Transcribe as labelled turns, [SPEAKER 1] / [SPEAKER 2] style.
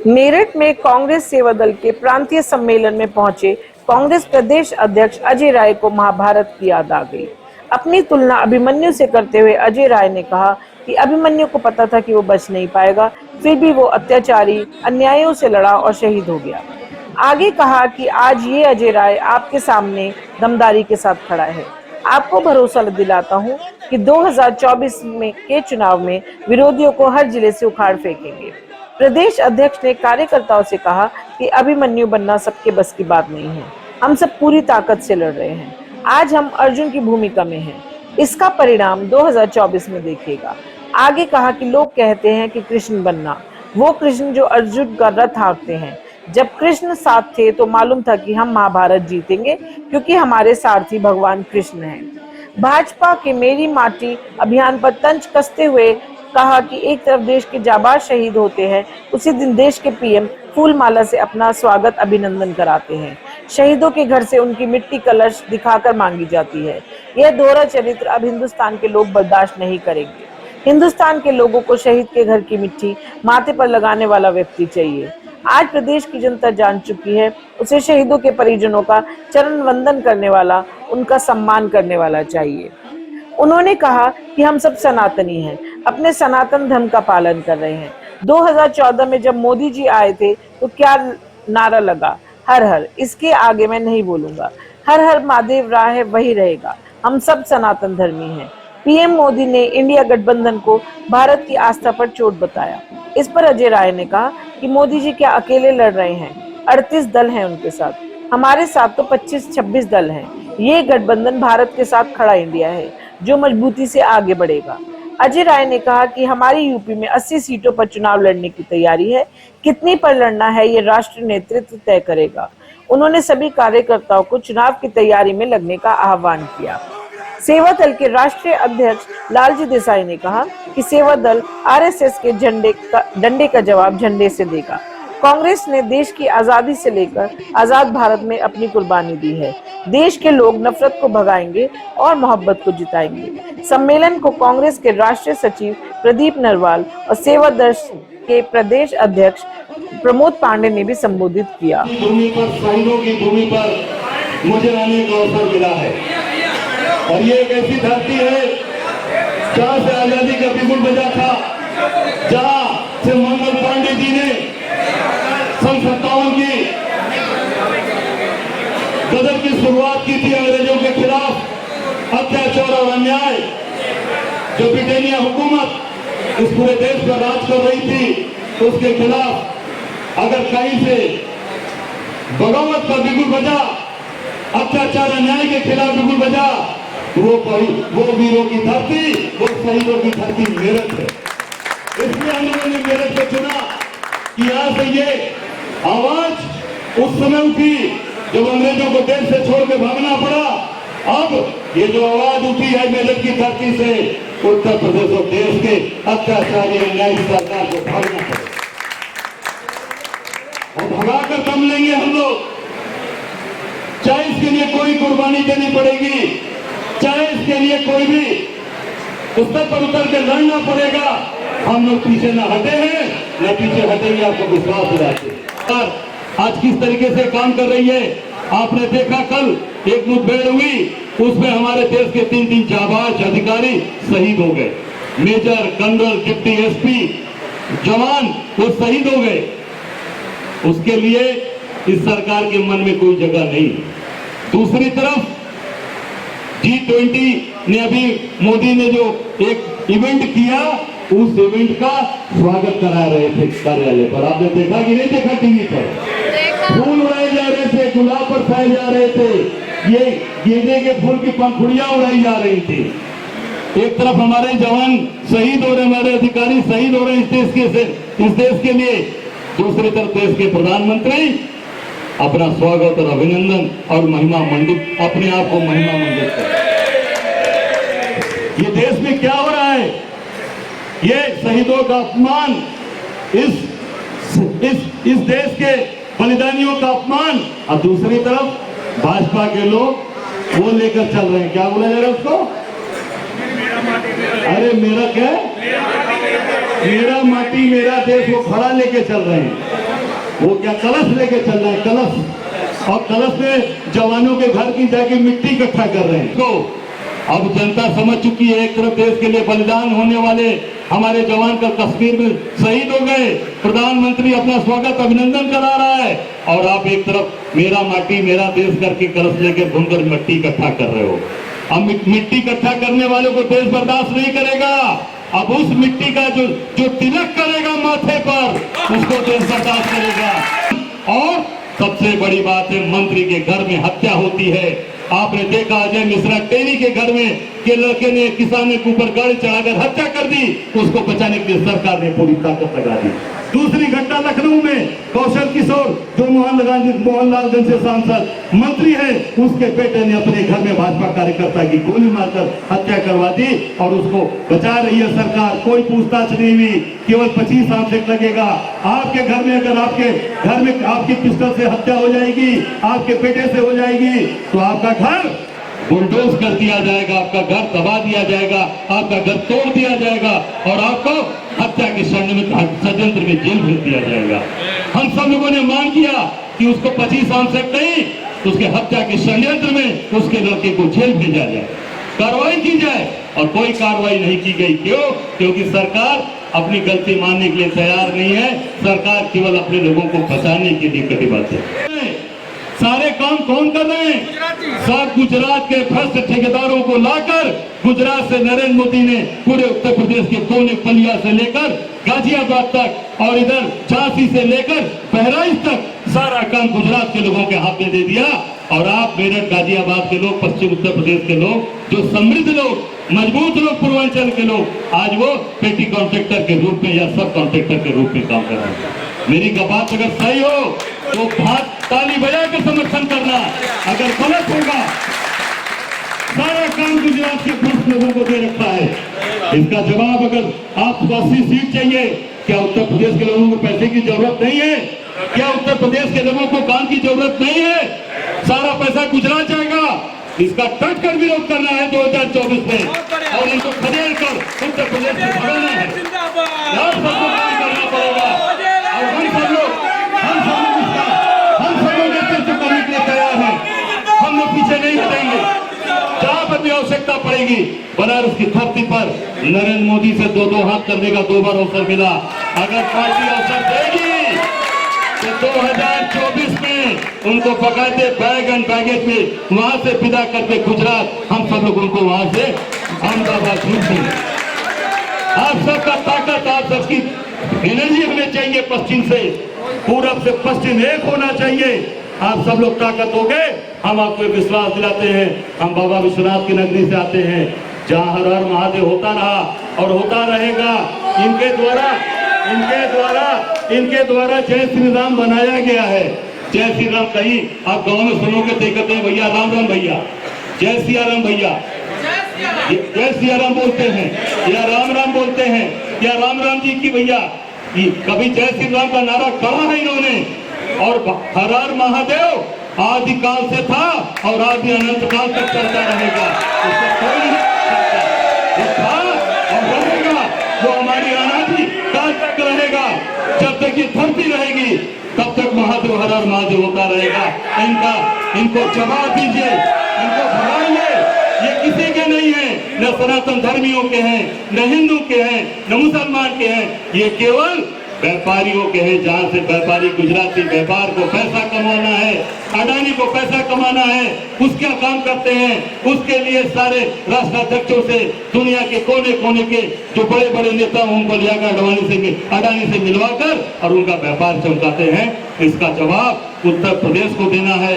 [SPEAKER 1] मेरठ में कांग्रेस सेवा दल के प्रांतीय सम्मेलन में पहुंचे कांग्रेस प्रदेश अध्यक्ष अजय राय को महाभारत की याद आ गई। अपनी तुलना अभिमन्यु से करते हुए अजय राय ने कहा कि अभिमन्यु को पता था कि वो बच नहीं पाएगा, फिर भी वो अत्याचारी अन्यायों से लड़ा और शहीद हो गया। आगे कहा कि आज ये अजय राय आपके सामने दमदारी के साथ खड़ा है। आपको भरोसा दिलाता हूं कि 2024 में के चुनाव में विरोधियों को हर जिले से उखाड़ फेंकेंगे। प्रदेश अध्यक्ष ने कार्यकर्ताओं से कहा कि अभिमन्यु बनना सबके बस की बात नहीं है। हम सब पूरी ताकत से लड़ रहे हैं। आज हम अर्जुन की भूमिका में हैं। इसका परिणाम 2024 में देखिएगा। आगे कहा कि लोग कहते हैं कि कृष्ण बनना, वो कृष्ण जो अर्जुन का रथ हाँकते हैं। जब कृष्ण साथ थे तो मालूम था कि हम महाभारत जीतेंगे, क्योंकि हमारे सारथी भगवान कृष्ण हैं। भाजपा के मेरी माटी अभियान पर तंज कसते हुए कहा कि एक तरफ देश के जाबाज शहीद होते हैं, उसी दिन देश के पीएम फूल माला से अपना स्वागत अभिनंदन कराते हैं। शहीदों के घर से उनकी मिट्टी कलश दिखाकर मांगी जाती है। यह दोहरा चरित्र अब हिंदुस्तान के लोग बर्दाश्त नहीं करेंगे। हिंदुस्तान के लोगों को शहीद के घर की मिट्टी माथे पर लगाने वाला व्यक्ति चाहिए। आज प्रदेश की जनता जान चुकी है, उसे शहीदों के परिजनों का चरण वंदन करने वाला, उनका सम्मान करने वाला चाहिए। उन्होंने कहा कि हम सब सनातनी हैं, अपने सनातन धर्म का पालन कर रहे हैं। 2014 में जब मोदी जी आए थे तो क्या नारा लगा, हर हर। इसके आगे मैं नहीं बोलूंगा। हर हर महादेव राह है वही रहेगा। हम सब सनातन धर्मी हैं। पीएम मोदी ने इंडिया गठबंधन को भारत की आस्था पर चोट बताया। इस पर अजय राय ने कहा कि मोदी जी क्या अकेले लड़ रहे हैं? 38 दल हैं उनके साथ, हमारे साथ तो 25-26 दल हैं। ये गठबंधन भारत के साथ खड़ा इंडिया है, जो मजबूती से आगे बढ़ेगा। अजय राय ने कहा कि हमारी यूपी में 80 सीटों पर चुनाव लड़ने की तैयारी है। कितनी पर लड़ना है ये राष्ट्रीय नेतृत्व तय करेगा। उन्होंने सभी कार्यकर्ताओं को चुनाव की तैयारी में लगने का आह्वान किया। सेवा दल के राष्ट्रीय अध्यक्ष लालजी देसाई ने कहा कि सेवा दल आरएसएस के डंडे का जवाब झंडे से देगा। कांग्रेस ने देश की आजादी से लेकर आजाद भारत में अपनी कुर्बानी दी है। देश के लोग नफरत को भगाएंगे और मोहब्बत को जिताएंगे। सम्मेलन को कांग्रेस के राष्ट्रीय सचिव प्रदीप नरवाल और सेवा दल के प्रदेश अध्यक्ष प्रमोद पांडे ने भी संबोधित किया।
[SPEAKER 2] भूमि पर, शहीदों की भूमि पर मुझे आने का अवसर मिला है और ये एक ऐसी धरती है जहाँ से आजादी का बिगुल बजा था, जहाँ से मंगल पांडे जी ने सन 57 की गदर की शुरुआत की थी अंग्रेजों के खिलाफ अत्याचार और अन्याय। जो ब्रिटेनिया हुकूमत इस पूरे देश पर राज कर रही थी, उसके खिलाफ अगर कहीं से बगावत का बिगुल बजा, अत्याचार अन्याय के खिलाफ बिगुल बजा, वो वीरों की धरती, वो शहीदों की धरती मेरठ है। इसलिए हम लोगों ने मेरठ को चुना कि यहाँ से ये आवाज उस समय उठी जब अंग्रेजों को देश से छोड़ के भागना पड़ा। अब ये जो आवाज उठी है मेरठ की धरती से, उत्तर प्रदेश और देश के अत्याचारी अन्यायी सरकार को भागना पड़े और भगाकर दम लेंगे हम लोग। चाहे इसके लिए कोई कुर्बानी देनी पड़ेगी, चाहे इसके लिए कोई भी स्तर पर उतर के लड़ना पड़ेगा। हम लोग पीछे न हटे हैं, न पीछे हटेंगे, आपको विश्वास दिलाते हैं। आज किस तरीके से काम कर रही है आपने देखा। कल एक मुठभेड़ हुई, उसमें हमारे देश के 3 जाबाज अधिकारी शहीद हो गए। मेजर, कर्नल, डिप्टी एसपी, जवान वो शहीद हो गए। उसके लिए इस सरकार के मन में कोई जगह नहीं। दूसरी तरफ G20 ने अभी मोदी ने जो एक इवेंट किया, उस इवेंट का स्वागत करा रहे थे कार्यालय पर। आपने देखा कि नहीं देखा? टीवी पर फूल उड़ाए जा रहे थे, गुलाब बरसाए जा रहे थे, ये गेंदे के फूल की पंखुड़ियां उड़ाई जा रही थी। एक तरफ हमारे जवान शहीद हो रहे, हमारे अधिकारी शहीद हो रहे इस देश के लिए, दूसरी तरफ देश के प्रधानमंत्री अपना स्वागत और अभिनंदन और महिमा मंडित, अपने आप को महिमा मंडित कर। ये देश में क्या हो रहा है? ये शहीदों का अपमान, इस देश के बलिदानियों का अपमान। और दूसरी तरफ भाजपा के लोग वो लेकर चल रहे हैं, क्या बोला जा रहा है उसको? अरे मेरा क्या, मेरा माटी मेरा देश, वो खड़ा लेके चल रहे हैं। वो क्या कलश लेके चल रहे हैं, कलश, और कलश में जवानों के घर की जाके मिट्टी इकट्ठा कर रहे हैं। तो अब जनता समझ चुकी है, एक तरफ देश के लिए बलिदान होने वाले हमारे जवान का कश्मीर में शहीद हो गए, प्रधानमंत्री अपना स्वागत अभिनंदन करा रहा है, और आप एक तरफ मेरा माटी मेरा देश करके कलश लेके घूमकर मिट्टी इकट्ठा कर रहे हो। अब मिट्टी इकट्ठा करने वालों को देश बर्दाश्त नहीं करेगा। अब उस मिट्टी का जो तिलक करेगा माथे पर, उसको देश बर्दाश्त करेगा। और सबसे बड़ी बात है, मंत्री के घर में हत्या होती है। आपने देखा अजय मिश्रा टेनी के घर में के लड़के ने किसान के ऊपर गाड़ी चढ़ाकर हत्या कर दी, उसको बचाने के लिए सरकार ने पूरी ताकत लगा दी। दूसरी घटना लखनऊ में कौशल किशोर, जो मोहनलालगंज से सांसद मंत्री है, उसके बेटे ने अपने घर में भाजपा कार्यकर्ता की गोली मारकर हत्या करवा दी, और उसको बचा रही है सरकार। कोई पूछताछ नहीं हुई, केवल 25 साल से लगेगा। आपके घर में अगर आपके घर में आपकी पिस्टल से हत्या हो जाएगी, आपके बेटे से हो जाएगी, तो आपका घर बुलडोज कर दिया जाएगा, आपका घर दबा दिया जाएगा, आपका घर तोड़ दिया जाएगा, और आपको हत्या के षड्यंत्र में जेल भेज दिया जाएगा। हम सब लोगों ने मांग किया कि उसको 25 साल से नहीं, उसके हत्या के षड्यंत्र में उसके लड़के को जेल भेजा जाए, कार्रवाई की जाए, और कोई कार्रवाई नहीं की गई। क्यों? क्योंकि सरकार अपनी गलती मानने के लिए तैयार नहीं है। सरकार केवल अपने लोगों को बचाने के लिए कटिबद्ध है। सारे काम कौन कर रहे हैं? सब गुजरात के भ्रष्ट ठेकेदारों को लाकर, गुजरात से नरेंद्र मोदी ने पूरे उत्तर प्रदेश के कोने पलिया से लेकर गाजियाबाद तक, और इधर झांसी से लेकर बहराइच तक सारा काम गुजरात के लोगों के हाथ में दे दिया। और आप मेरठ गाजियाबाद के लोग, पश्चिम उत्तर प्रदेश के लोग, जो समृद्ध लोग, मजबूत लोग, पूर्वांचल के लोग, आज वो पेटी कॉन्ट्रैक्टर के रूप में या सब कॉन्ट्रैक्टर के रूप में काम कर रहे हैं। मेरी बात अगर सही हो तो ताली बजा के समर्थन करना, अगर गलत होगा, सारा काम गुजरात के भ्रष्ट लोगों को दे रखा है। इसका जवाब, अगर आपको 80 सीट चाहिए, क्या उत्तर प्रदेश के लोगों को पैसे की जरूरत नहीं है? क्या उत्तर प्रदेश के लोगों को काम की जरूरत नहीं है? सारा पैसा गुजरात जाएगा। इसका डट कर विरोध करना है 2024 में, और इनको खदेड़ कर उत्तर प्रदेश से भगाना है। यहाँ सबको काम करना पड़ेगा, और हम सब लोग नेतृत्व करने के लिए तैयार हैं। हम लोग पीछे नहीं हटेंगे। जहां पर भी आवश्यकता पड़ेगी, बनारस की धरती पर नरेंद्र मोदी से 2-2 हाथ करने का 2 बार अवसर मिला। अगर पार्टी अवसर देगी तो 2024 में उनको बकायदे बैग एंड बैगेज में वहां से विदा करके गुजरात, हम सब लोग उनको वहां से अहमदाबाद भेजेंगे। आप सबका ताकत, आप सबकी एनर्जी हमें चाहिए। पश्चिम से पूरब से पश्चिम एक होना चाहिए। आप सब लोग ताकत हो गए। हम आपको विश्वास दिलाते हैं, हम बाबा विश्वनाथ की नगरी से आते हैं, जहाँ हर हर महादेव होता रहा और होता रहेगा। इनके द्वारा जय श्री राम बनाया गया है। जय श्री राम कहीं आप गांव में सुनोगे तो कहते हैं भैया राम राम भैया, जय सिया राम भैया, जय सिया राम बोलते हैं, या राम राम बोलते हैं, या राम राम जी की भैया। कभी जय श्री राम का नारा कहा है इन्होंने। और हर हर महादेव आदिकाल से था और आदि अनंत काल तक चलता रहेगा। उसका कोई नहीं सकता। वो था और रहेगा, वो हमारी अनादि काल तक रहेगा। जब तक ये धरती रहेगी तब तक महादेव हर हर महादेव होता रहेगा। इनको जवाब दीजिए, इनको भगाइए। ये किसी के नहीं है, न सनातन धर्मियों के हैं, न हिंदू के हैं, न मुसलमान के हैं। ये केवल व्यापारियों के हैं, जहाँ से व्यापारी गुजराती व्यापार को पैसा कमाना है, अडानी को पैसा कमाना है, उसका काम करते हैं। उसके लिए सारे राष्ट्राध्यक्षों से, दुनिया के कोने कोने के जो बड़े बड़े नेता उनको लियाकर अडानी से मिलवाकर और उनका व्यापार चमकाते हैं। इसका जवाब उत्तर प्रदेश को देना है।